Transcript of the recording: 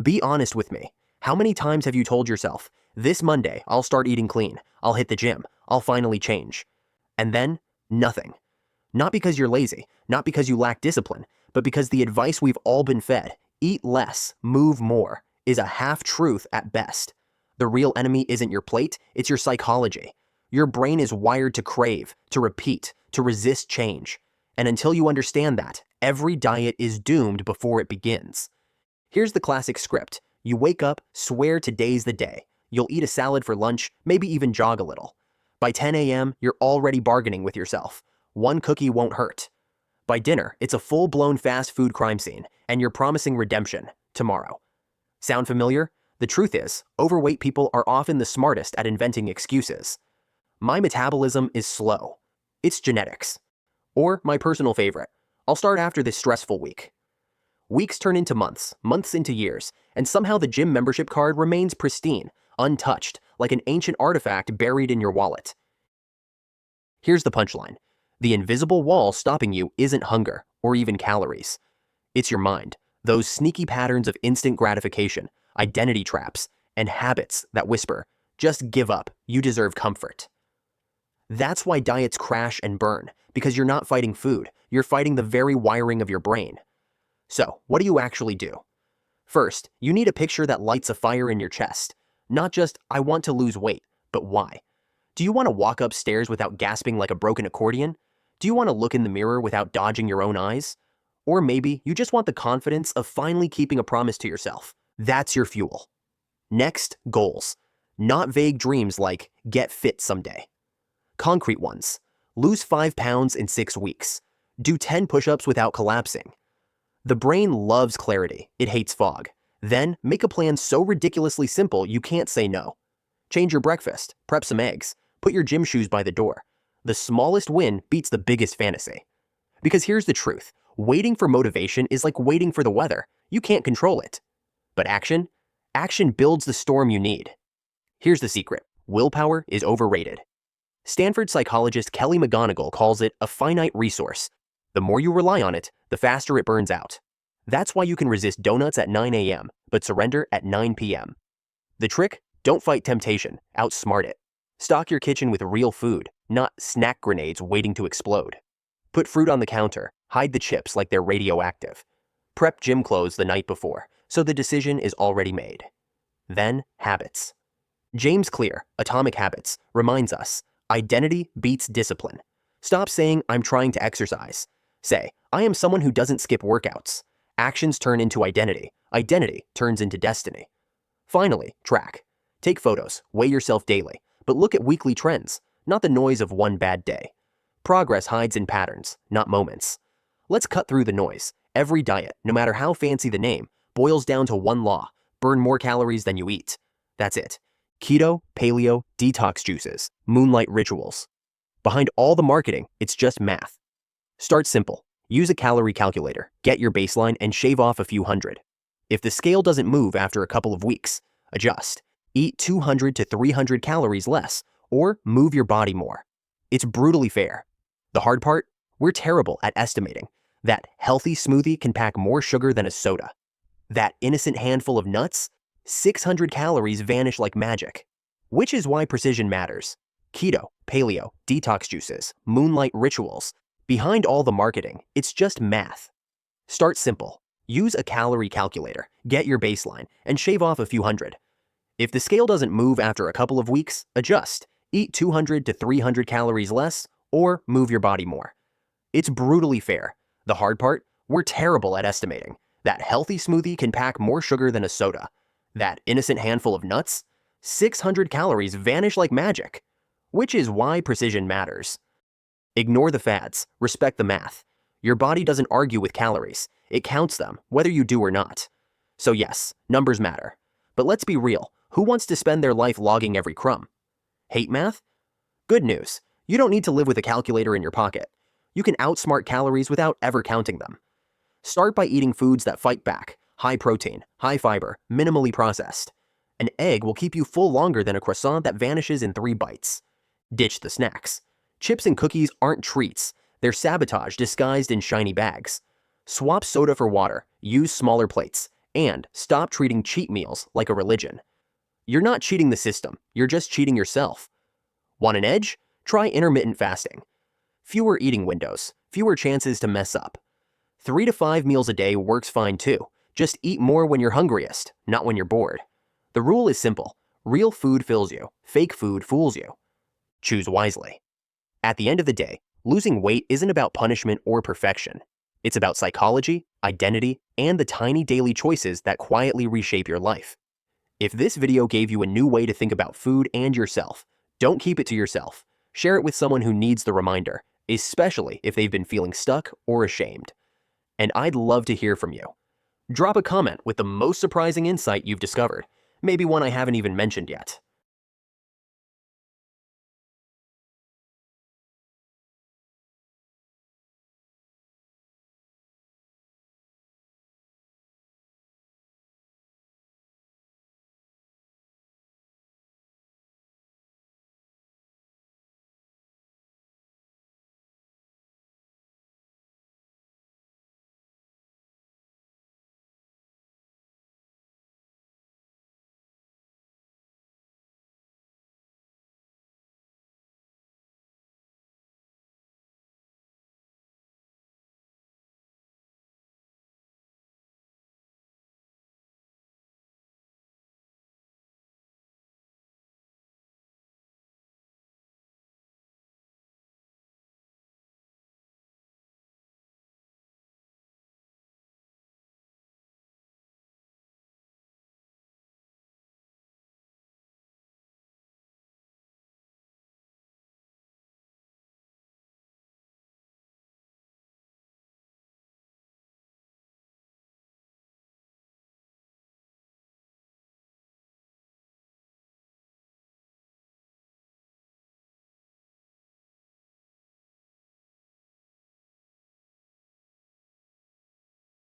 Be honest with me. How many times have you told yourself, this Monday, I'll start eating clean, I'll hit the gym, I'll finally change? And then, nothing. Not because you're lazy, not because you lack discipline, but because the advice we've all been fed, eat less, move more, is a half-truth at best. The real enemy isn't your plate, it's your psychology. Your brain is wired to crave, to repeat, to resist change. And until you understand that, every diet is doomed before it begins. Here's the classic script. You wake up, swear today's the day. You'll eat a salad for lunch, maybe even jog a little. By 10 a.m., you're already bargaining with yourself. One cookie won't hurt. By dinner, it's a full-blown fast food crime scene, and you're promising redemption tomorrow. Sound familiar? The truth is, overweight people are often the smartest at inventing excuses. My metabolism is slow. It's genetics. Or my personal favorite, I'll start after this stressful week. Weeks turn into months, months into years, and somehow the gym membership card remains pristine, untouched, like an ancient artifact buried in your wallet. Here's the punchline. The invisible wall stopping you isn't hunger or even calories. It's your mind, those sneaky patterns of instant gratification, identity traps, and habits that whisper, just give up, you deserve comfort. That's why diets crash and burn, because you're not fighting food, you're fighting the very wiring of your brain. So, what do you actually do? First, you need a picture that lights a fire in your chest. Not just, I want to lose weight, but why? Do you want to walk upstairs without gasping like a broken accordion? Do you want to look in the mirror without dodging your own eyes? Or maybe you just want the confidence of finally keeping a promise to yourself. That's your fuel. Next, goals. Not vague dreams like, get fit someday. Concrete ones. Lose 5 pounds in 6 weeks. Do 10 push-ups without collapsing. The brain loves clarity, it hates fog. Then, make a plan so ridiculously simple you can't say no. Change your breakfast, prep some eggs, put your gym shoes by the door. The smallest win beats the biggest fantasy. Because here's the truth, waiting for motivation is like waiting for the weather. You can't control it. But action? Action builds the storm you need. Here's the secret, willpower is overrated. Stanford psychologist Kelly McGonigal calls it a finite resource. The more you rely on it, the faster it burns out. That's why you can resist donuts at 9 a.m., but surrender at 9 p.m. The trick? Don't fight temptation, outsmart it. Stock your kitchen with real food, not snack grenades waiting to explode. Put fruit on the counter, hide the chips like they're radioactive. Prep gym clothes the night before, so the decision is already made. Then, habits. James Clear, Atomic Habits, reminds us, identity beats discipline. Stop saying, I'm trying to exercise. Say, I am someone who doesn't skip workouts. Actions turn into identity. Identity turns into destiny. Finally, track. Take photos, weigh yourself daily, but look at weekly trends, not the noise of one bad day. Progress hides in patterns, not moments. Let's cut through the noise. Every diet, no matter how fancy the name, boils down to one law: burn more calories than you eat. That's it. Keto, paleo, detox juices, moonlight rituals. Behind all the marketing, it's just math. Start simple. Use a calorie calculator, get your baseline, and shave off a few hundred. If the scale doesn't move after a couple of weeks, adjust. Eat 200 to 300 calories less, or move your body more. It's brutally fair. The hard part? We're terrible at estimating. That healthy smoothie can pack more sugar than a soda. That innocent handful of nuts? 600 calories vanish like magic. Which is why precision matters. Keto, paleo, detox juices, moonlight rituals. Behind all the marketing, it's just math. Start simple. Use a calorie calculator, get your baseline, and shave off a few hundred. If the scale doesn't move after a couple of weeks, adjust. Eat 200 to 300 calories less, or move your body more. It's brutally fair. The hard part? We're terrible at estimating. That healthy smoothie can pack more sugar than a soda. That innocent handful of nuts? 600 calories vanish like magic. Which is why precision matters. Ignore the fads, respect the math. Your body doesn't argue with calories. It counts them, whether you do or not. So yes, numbers matter. But let's be real, who wants to spend their life logging every crumb? Hate math? Good news, you don't need to live with a calculator in your pocket. You can outsmart calories without ever counting them. Start by eating foods that fight back, high protein, high fiber, minimally processed. An egg will keep you full longer than a croissant that vanishes in 3 bites. Ditch the snacks. Chips and cookies aren't treats, they're sabotage disguised in shiny bags. Swap soda for water, use smaller plates. And stop treating cheat meals like a religion. You're not cheating the system, you're just cheating yourself. Want an edge? Try intermittent fasting. Fewer eating windows, fewer chances to mess up. 3 to 5 meals a day works fine too. Just eat more when you're hungriest, not when you're bored. The rule is simple. Real food fills you, fake food fools you. Choose wisely. At the end of the day, losing weight isn't about punishment or perfection. It's about psychology, identity, and the tiny daily choices that quietly reshape your life. If this video gave you a new way to think about food and yourself, don't keep it to yourself. Share it with someone who needs the reminder, especially if they've been feeling stuck or ashamed. And I'd love to hear from you. Drop a comment with the most surprising insight you've discovered, maybe one I haven't even mentioned yet.